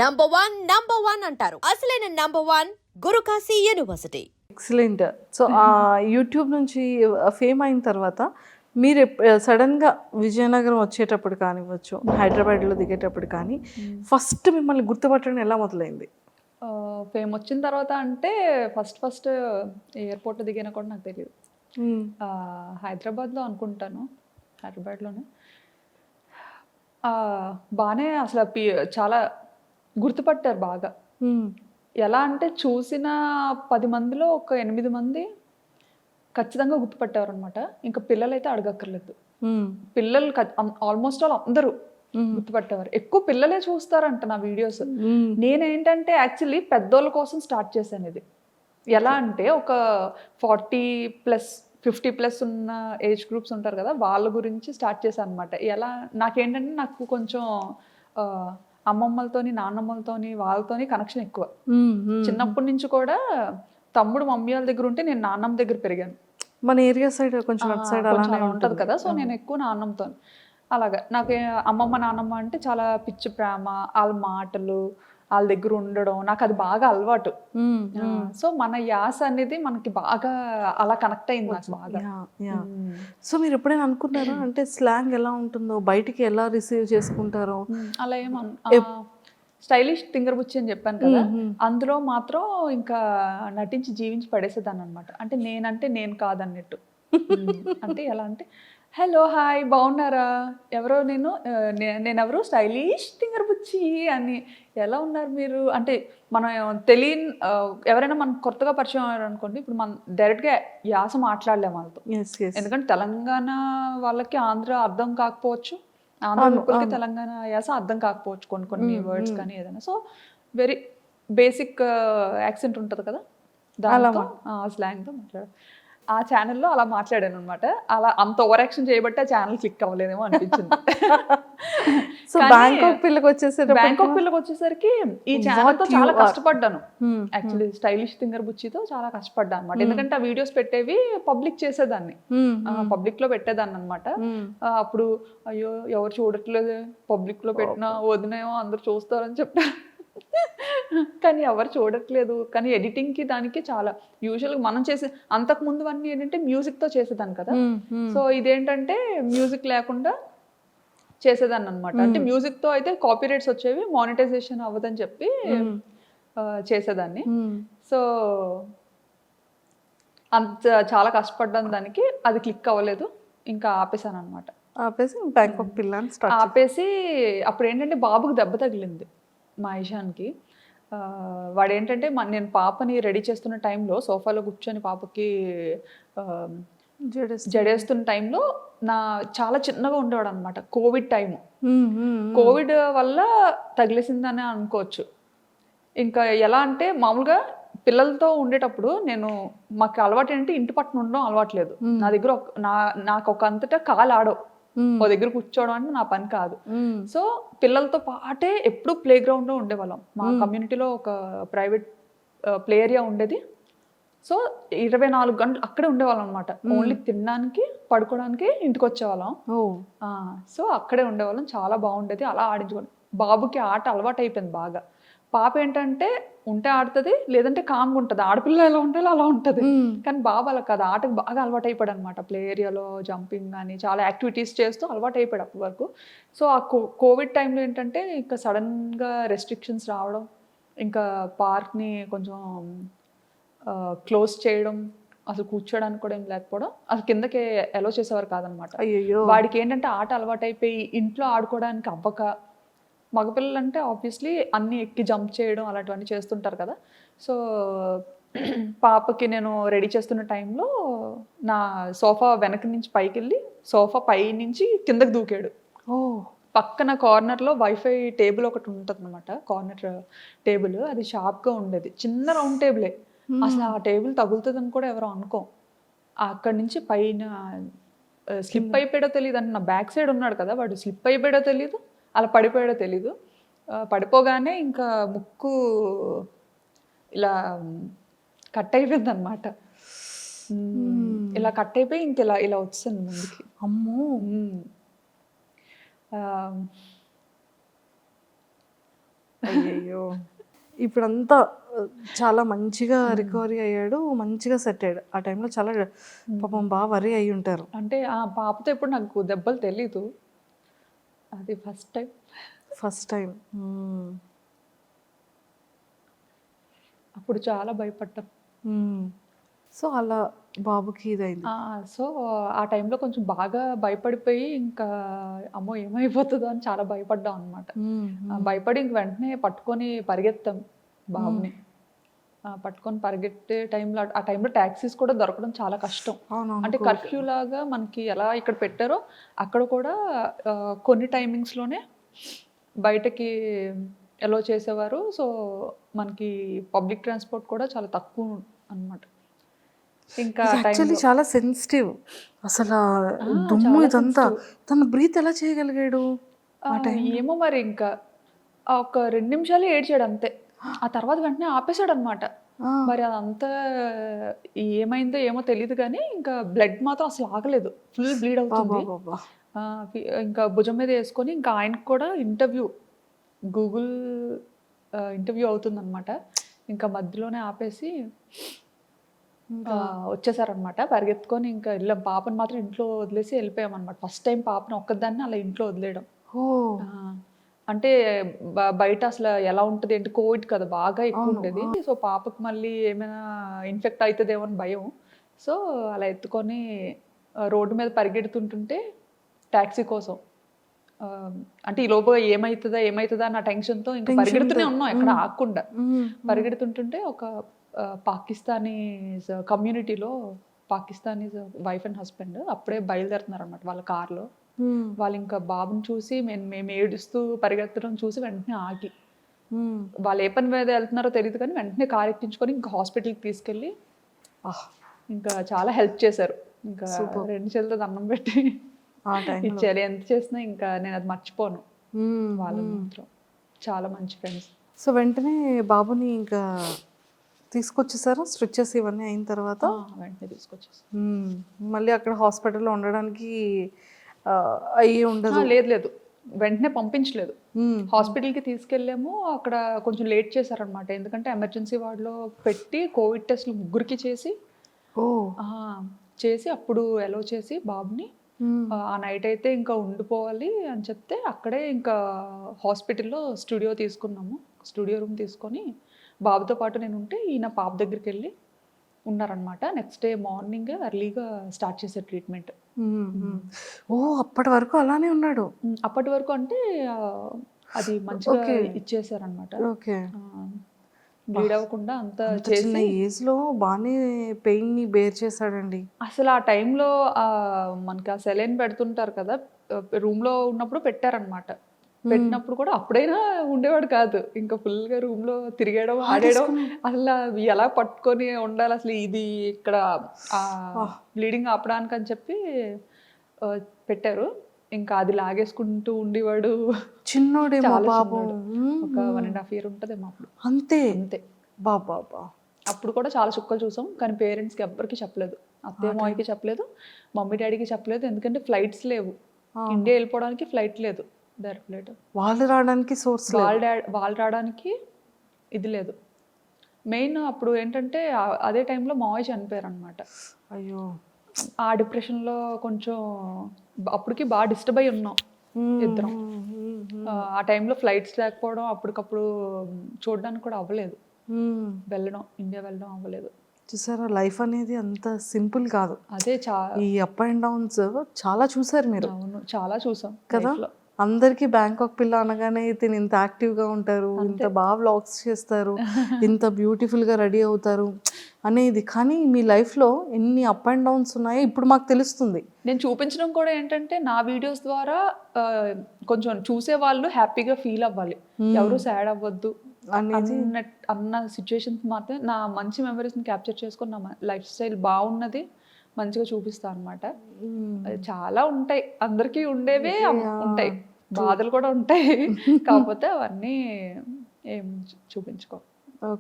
Number one అంటారు. అసలైన number one Gurukashi university. Excellent. So YouTube నుంచి ఫేమ్ అయిన తర్వాత మీరు సడన్గా విజయనగరం వచ్చేటప్పుడు కానివ్వచ్చు, హైదరాబాద్లో దిగేటప్పుడు కానీ ఫస్ట్ మిమ్మల్ని గుర్తుపట్టడం ఎలా మొదలైంది? ఫేమ్ వచ్చిన తర్వాత అంటే ఫస్ట్ ఎయిర్పోర్ట్లో దిగినా కూడా నాకు తెలియదు. హైదరాబాద్లో అనుకుంటాను, హైదరాబాద్లోనే బాగానే అసలు చాలా గుర్తుపట్టారు బాగా. ఎలా అంటే చూసిన 10 మందిలో ఒక 8 మంది ఖచ్చితంగా గుర్తుపట్టారు అనమాట. ఇంకా పిల్లలైతే అడగక్కర్లేదు. పిల్లలు ఆల్మోస్ట్ ఆల్ అందరూ గుర్తుపట్టేవారు. ఎక్కువ పిల్లలే చూస్తారంట నా వీడియోస్. నేనేంటంటే యాక్చువల్లీ పెద్దోళ్ళ కోసం స్టార్ట్ చేశాను ఇది. ఎలా అంటే ఒక 40+ 50+ ఉన్న ఏజ్ గ్రూప్స్ ఉంటారు కదా, వాళ్ళ గురించి స్టార్ట్ చేశాను అనమాట. ఎలా నాకేంటంటే నాకు కొంచెం అమ్మమ్మలతోని, నాన్నమ్మలతోని, వాళ్ళతోని కనెక్షన్ ఎక్కువ. చిన్నప్పటి నుంచి కూడా తమ్ముడు మమ్మీ వాళ్ళ దగ్గర ఉంటే నేను నాన్నమ్మ దగ్గర పెరిగాను. మన ఏరియా సైడ్ కొంచెం అటు సైడ్ అలా ఉంటుంది కదా, సో నేను ఎక్కువ నాన్నమ్మతో. అలాగా నాకు అమ్మమ్మ నాన్నమ్మ అంటే చాలా పిచ్చి ప్రేమ, వాళ్ళ మాటలు, వాళ్ళ దగ్గర ఉండడం నాకు అది బాగా అలవాటు. సో మన యాస అనేది మనకి బాగా అలా కనెక్ట్ అయింది నాకు బాగా. సో మీరు ఎప్పుడైనా అనుకున్నారా అంటే స్లాంగ్ ఎలా ఉంటుందో, బయటికి ఎలా రిసీవ్ చేసుకుంటారో? అలా స్టైలిష్ తింగరబుచ్చి అని చెప్పాను కదా, అందులో మాత్రం ఇంకా నటించి జీవించి పడేసేదాన్ని అనమాట. అంటే నేనంటే నేను కాదన్నట్టు. అంటే ఎలా అంటే హలో హాయ్ బాగున్నారా, ఎవరో నేనెవరో స్టైలిష్ తింగరబుచ్చి అని, ఎలా ఉన్నారు మీరు అంటే మనం తెలియని ఎవరైనా మనకు కొత్తగా పరిచయం అయ్యారు అనుకోండి, ఇప్పుడు మనం డైరెక్ట్గా యాస మాట్లాడలేము వాళ్ళతో. ఎందుకంటే తెలంగాణ వాళ్ళకి ఆంధ్ర అర్థం కాకపోవచ్చు, ఆంధ్ర లోపలికి తెలంగాణ యాస అర్థం కాకపోవచ్చు కొన్ని వర్డ్స్ కానీ ఏదైనా. సో వెరీ బేసిక్ యాక్సెంట్ ఉంటుంది కదా, దాంతో స్లాంగ్తో మాట్లాడారు. ఆ ఛానల్లో అలా మాట్లాడాను అనమాట. అలా అంత ఓవర్ యాక్షన్ చేయబట్టి ఆ ఛానల్ క్లిక్ అవ్వలేదేమో అనిపించింది. సో బ్యాంకాక్ పిల్లకి వచ్చేసరికి ఈ ఛానల్తో చాలా కష్టపడ్డాను. యాక్చువల్లీ స్టైలిష్ తింగరబుచ్చితో చాలా కష్టపడ్డాను అనమాట. ఎందుకంటే ఆ వీడియోస్ పెట్టేవి పబ్లిక్ చేసేదాన్ని, పబ్లిక్ లో పెట్టేదాన్ని అనమాట. అప్పుడు అయ్యో ఎవరు చూడట్లేదు, పబ్లిక్ లో పెట్టినా వదినేమో అందరు చూస్తారని చెప్పారు. కానీ ఎవరు చూడట్లేదు. కానీ ఎడిటింగ్కి దానికి చాలా యూజువల్గా మనం చేసే అంతకుముందు అన్నీ ఏంటంటే మ్యూజిక్తో చేసేదాన్ని కదా, సో ఇదేంటంటే మ్యూజిక్ లేకుండా చేసేదాన్ని అనమాట. అంటే మ్యూజిక్తో అయితే కాపీరైట్స్ వచ్చేవి, మానిటైజేషన్ అవ్వదని చెప్పి చేసేదాన్ని. సో అంత చాలా కష్టపడ్డాను దానికి, అది క్లిక్ అవ్వలేదు, ఇంకా ఆపేసాను అనమాట. ఆపేసి అప్పుడు ఏంటంటే బాబుకి దెబ్బ తగిలింది మా ఇషాన్కి. వాడు ఏంటంటే నేను పాపని రెడీ చేస్తున్న టైంలో సోఫాలో కూర్చొని పాపకి జడేస్తున్న టైంలో చాలా చిన్నగా ఉండేవాడు అనమాట. కోవిడ్ టైము, కోవిడ్ వల్ల తగిలేసిందని అనుకోవచ్చు. ఇంకా ఎలా అంటే మామూలుగా పిల్లలతో ఉండేటప్పుడు మాకు అలవాటు ఏంటంటే ఇంటి పట్టున ఉండడం అలవాట్లేదు. నా దగ్గర నాకు ఒక అంతటా కాలు ఆడవు, ఓ దగ్గర కూర్చోవడం అంటే నా పని కాదు. సో పిల్లలతో పాటే ఎప్పుడు ప్లే గ్రౌండ్లో ఉండేవాళ్ళం. మా కమ్యూనిటీలో ఒక ప్రైవేట్ ప్లే ఏరియా ఉండేది. సో 24 గంటలు అక్కడే ఉండేవాళ్ళం అనమాట. ఓన్లీ తినడానికి, పడుకోవడానికి ఇంటికి వచ్చేవాళ్ళం. సో అక్కడే ఉండేవాళ్ళం, చాలా బాగుండేది. అలా ఆడించుకోండి. బాబుకి ఆట అలవాటు అయిపోయింది బాగా. పాప ఏంటంటే ఉంటే ఆడుతుంది, లేదంటే కామ్గా ఉంటుంది. ఆడపిల్ల ఎలా ఉండాలో అలా ఉంటుంది. కానీ బాబు అలా కాదు, ఆటకు బాగా అలవాటు అయిపోయాడు అనమాట. ప్లే ఏరియాలో జంపింగ్ కానీ చాలా యాక్టివిటీస్ చేస్తూ అలవాటు అయిపోయాడు అప్పటి వరకు. సో ఆ కోవిడ్ టైంలో ఏంటంటే ఇంకా సడన్గా రెస్ట్రిక్షన్స్ రావడం, ఇంకా పార్క్ని కొంచెం క్లోజ్ చేయడం, అసలు కూర్చోడానికి కూడా ఏం లేకపోవడం, అసలు కిందకి అలో చేసేవారు కాదనమాట. వాడికి ఏంటంటే ఆట అలవాటు అయిపోయి ఇంట్లో ఆడుకోవడానికి అవ్వక, మగపిల్లలు అంటే ఆబ్వియస్లీ అన్నీ ఎక్కి జంప్ చేయడం అలాంటివన్నీ చేస్తుంటారు కదా. సో పాపకి నేను రెడీ చేస్తున్న టైంలో నా సోఫా వెనక నుంచి పైకి వెళ్ళి సోఫా పై నుంచి కిందకి దూకాడు. పక్కన కార్నర్లో వైఫై టేబుల్ ఒకటి ఉంటుంది అనమాట, కార్నర్ టేబుల్. అది షార్ప్గా ఉండేది, చిన్న రౌండ్ టేబులే. అసలు ఆ టేబుల్ తగులుతుందని కూడా ఎవరో అనుకోం. అక్కడి నుంచి పైన స్లిప్ అయిపోయాడో తెలియదు. అంటే నా బ్యాక్ సైడ్ ఉన్నాడు కదా, వాడు స్లిప్ అయిపోయాడో తెలియదు, అలా పడిపోయాడో తెలీదు. పడిపోగానే ఇంకా ముక్కు ఇలా కట్ అయిపోయింది అనమాట. ఇలా కట్ అయిపోయి ఇంక ఇలా వచ్చింది ముందుకి. అమ్మో. అయ్యయ్యో! ఇప్పుడంతా చాలా మంచిగా రికవరీ అయ్యాడు. మంచిగా సెట్ అయ్యాడు. ఆ టైంలో చాలా పాపం వరీ అయ్యుంటారు. అంటే ఆ పాపతో ఎప్పుడు నాకు దెబ్బలు తెలీదు. అది ఫస్ట్ టైం. First time. అప్పుడు చాలా భయపడ్డాం. సో, అలా బాబుకి ఇదయింది. సో, ఆ టైంలో కొంచెం బాగా భయపడిపోయి ఇంకా అమ్మో! ఏమైపోతదో అని చాలా భయపడ్డాం అనమాట. భయపడి ఇంక వెంటనే పట్టుకొని పరిగెత్తాం బాబుని. పట్టుకొని పరిగెట్టే టైంలో ఆ టైంలో టాక్సీస్ కూడా దొరకడం చాలా కష్టం. అంటే కర్ఫ్యూ లాగా మనకి ఎలా ఇక్కడ పెట్టారో అక్కడ కూడా కొన్ని టైమింగ్స్‌లోనే బయటకి ఎలో చేసేవారు. సో, మనకి పబ్లిక్ ట్రాన్స్‌పోర్ట్ కూడా చాలా తక్కువ అన్నమాట. ఇంకా యాక్చువల్లీ చాలా సెన్సిటివ్. అసలు దుమ్ము ఇదంతా తను బ్రీత్ ఎలా చేయగలిగాడు? ఏమో మరి ఇంకా ఒక 2 నిమిషాలు ఏడ్చాడు అంతే. ఆ తర్వాత వెంటనే ఆపేశాడు అనమాట. మరి అదంతా ఏమైందో ఏమో తెలీదు కానీ ఇంకా బ్లడ్ మాత్రం అసలు ఆగలేదు. ఫుల్ బ్లీడ్ అవుతుంది. ఇంకా భుజం మీద వేసుకొని ఇంకా ఆయనకు కూడా గూగుల్ ఇంటర్వ్యూ అవుతుందన్నమాట. ఇంకా మధ్యలోనే ఆపేసి వచ్చేసారనమాట. పరిగెత్తుకొని ఇంకా వెళ్ళాం. పాపను మాత్రం ఇంట్లో వదిలేసి వెళ్ళిపోయామన్నమాట. ఫస్ట్ టైం పాపను ఒక్కదాన్ని అలా ఇంట్లో వదిలేయడం. అంటే బయట అసలు ఎలా ఉంటుంది ఏంటి, కోవిడ్ కదా బాగా ఎక్కువ ఉండేది. సో పాపకు మళ్ళీ ఏమైనా ఇన్ఫెక్ట్ అవుతుందేమో అని భయం. సో అలా ఎత్తుకొని రోడ్డు మీద పరిగెడుతుంటుంటే ట్యాక్సీ కోసం అంటే ఈ లోపు ఏమవుతుందా అన్న టెన్షన్తో ఇంకా పరిగెడుతూనే ఉన్నాం ఎక్కడ ఆగకుండా. పరిగెడుతుంటుంటే ఒక పాకిస్తానీస్ కమ్యూనిటీలో పాకిస్తానీస్ వైఫ్ అండ్ హస్బెండ్ అప్పుడే బయలుదేరుతున్నారు అనమాట వాళ్ళ కార్లో. వాళ్ళు ఇంకా బాబుని చూసి మేము ఏడుస్తూ పరిగెత్తడం చూసి వెంటనే ఆగి వాళ్ళు ఏ పని మీద వెళ్తున్నారో తెలియదు కానీ వెంటనే కార్ ఎక్కించుకొని ఇంకా హాస్పిటల్కి తీసుకెళ్ళి ఇంకా చాలా హెల్ప్ చేశారు. ఇంకా 2 చేతులతో దండం పెట్టి ఇచ్చారు. ఎంత చేసినా ఇంకా నేను అది మర్చిపోను. వాళ్ళు మాత్రం చాలా మంచి ఫ్రెండ్స్. సో వెంటనే బాబుని ఇంకా తీసుకొచ్చేసారా? స్ట్రిచెస్ ఇవన్నీ అయిన తర్వాత వెంటనే తీసుకొచ్చేసారు. మళ్ళీ అక్కడ హాస్పిటల్లో ఉండడానికి అయ్యి ఉండదు? లేదు, వెంటనే పంపించలేదు. హాస్పిటల్కి తీసుకెళ్ళాము. అక్కడ కొంచెం లేట్ చేశారనమాట. ఎందుకంటే ఎమర్జెన్సీ వార్డులో పెట్టి కోవిడ్ టెస్ట్లు 3కి చేసి అప్పుడు ఎలో చేసి బాబుని ఆ నైట్ అయితే ఇంకా ఉండిపోవాలి అని చెప్తే అక్కడే ఇంకా హాస్పిటల్లో స్టూడియో రూమ్ తీసుకొని బాబుతో పాటు నేను ఉంటే ఈయన పాప దగ్గరికి వెళ్ళి ఉన్నారనమాట. నెక్స్ట్ డే మార్నింగ్ ఎర్లీగా స్టార్ట్ చేసే ట్రీట్మెంట్. అప్పటి వరకు అలానే ఉన్నాడు? అప్పటి వరకు అంటే అది మంచిగా ఇచ్చేసారనమాట. బ్లీడ్ అవ్వకుండా అంతా చిన్న ఏజ్ లో బాగానే పెయిన్ ని బేర్ చేశాడండి. అసలు ఆ టైంలో మనకి ఆ సెలైన్ పెడుతుంటారు కదా, రూమ్ లో ఉన్నప్పుడు పెట్టారనమాట. పెట్టినప్పుడు కూడా అప్పుడైనా ఉండేవాడు కాదు. ఇంకా ఫుల్ గా రూమ్ లో తిరిగేయడం, ఆడేయడం, అసలు ఎలా పట్టుకొని ఉండాలి అసలు ఇది ఇక్కడ బ్లీడింగ్ ఆపడానికి అని చెప్పి పెట్టారు. ఇంకా అది లాగేసుకుంటూ ఉండేవాడు. చిన్నోడేమో బాబు. ఒక 1.5 year ఉంటదేమో అప్పుడు. అంతే బాబా. అప్పుడు కూడా చాలా చుక్కలు చూసాం కానీ పేరెంట్స్కి ఎవ్వరికి చెప్పలేదు. అత్తయ్య మావయ్యకి చెప్పలేదు, మమ్మీ డాడీకి చెప్పలేదు. ఎందుకంటే ఫ్లైట్స్ లేవు, ఇండియా వెళ్ళిపోవడానికి ఫ్లైట్ లేదు, డైరెక్ట్ ఫ్లైట్. వాళ్ళు రావడానికి సోర్స్, వాళ్ళు రావడానికి ఇది లేదు. మెయిన్ అప్పుడు ఏంటంటే అదే టైంలో మావయ్య చనిపోయారు అనమాట. అయ్యో. ఆ డిప్రెషన్లో కొంచెం అప్పటికి బాగా డిస్టర్బ్ అయి ఉన్నాం ఇద్దరం. ఆ టైంలో ఫ్లైట్స్ లేకపోవడం, అప్పటికప్పుడు చూడడానికి కూడా అవ్వలేదు. ఇండియా వెళ్ళడం అవ్వలేదు. చూసారా, లైఫ్ అనేది అంత సింపుల్ కాదు. అదే ఈ అప్ అండ్ డౌన్స్ చాలా చూసారు మీరు. అవును, చాలా చూసాం కదా. అందరికీ బ్యాంకాక్ పిల్ల అనగానే తిని ఇంత యాక్టివ్గా ఉంటారు, ఇంత బాగా వ్లాగ్స్ చేస్తారు, ఇంత బ్యూటిఫుల్గా రెడీ అవుతారు అనేది. కానీ మీ లైఫ్లో ఎన్ని అప్ అండ్ డౌన్స్ ఉన్నాయో ఇప్పుడు మాకు తెలుస్తుంది. నేను చూపించడం కూడా ఏంటంటే నా వీడియోస్ ద్వారా కొంచెం చూసే వాళ్ళు హ్యాపీగా ఫీల్ అవ్వాలి, ఎవరు సాడ్ అవ్వద్దు అన్న సిచ్యువేషన్స్ మాత్రం నా మంచి మెమరీస్ని క్యాప్చర్ చేసుకొని నా లైఫ్ స్టైల్ బాగున్నది మంచిగా చూపిస్తాను అనమాట. చాలా ఉంటాయి, అందరికీ ఉండేవే ఉంటాయి, బాధలు కూడా ఉంటాయి. కాకపోతే అవన్నీ ఏం చూపించుకో.